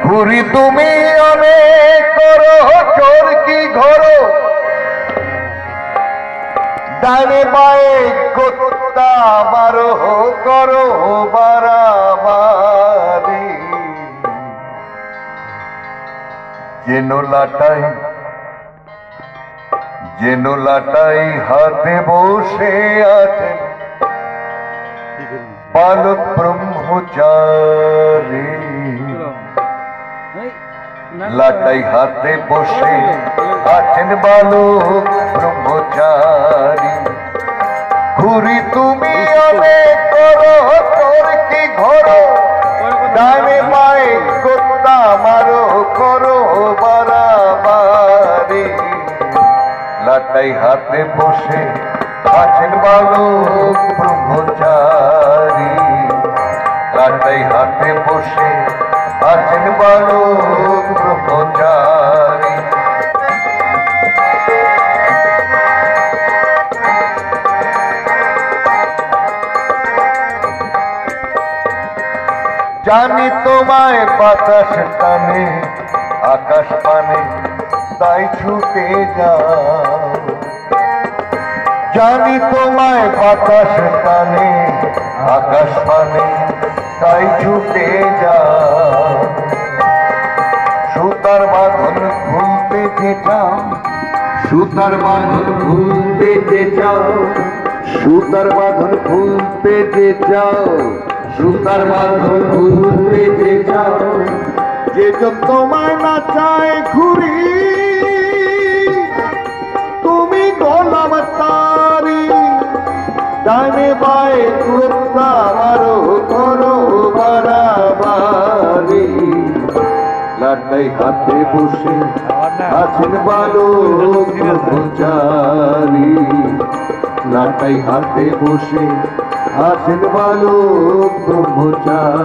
ঘুরি তুমি অনেক করো চোর কি ঘোরো ডানে বায়ে গোত্তা মারো করো বারাবারি যেন লাটাই হাতে বসে আছেন বালক ব্রহ্মচারী লাটাই হাতে বসে আছেন বালক ব্রহ্মচারী ঘুরি তুমি অনেক করো তোর কি ঘোরো ডানে বায়ে গোত্তা মারো করো বারাবারি লাটাই হাতে বসে আছেন বালক ব্রহ্মচারী লাটাই হাতে বসে আছেন বালক ব্রহ্মচারী জানি তোমায় বাতাস টানে আকাশ পানে তাই ছুটে যাও জানি তোমায় বাতাস টানে আকাশ পানে তাই ছুটে যাও সুতার বাঁধন খুলতে যে চাও সুতার বাঁধন খুলতে যে চাও সুতার বাঁধন খুলতে যে চাও সুতার বাঁধন খুলতে যে চাও যে তোমায় না চায় ঘুরি তুমি গোলাম তারি ডানে বায়ে গোত্তা মারো করো বারাবারি লাটাই হাতে বসে আছেন বালক ব্রহ্মচারী লাটাই হাতে বসে আছেন বালক ব্রহ্মচারী।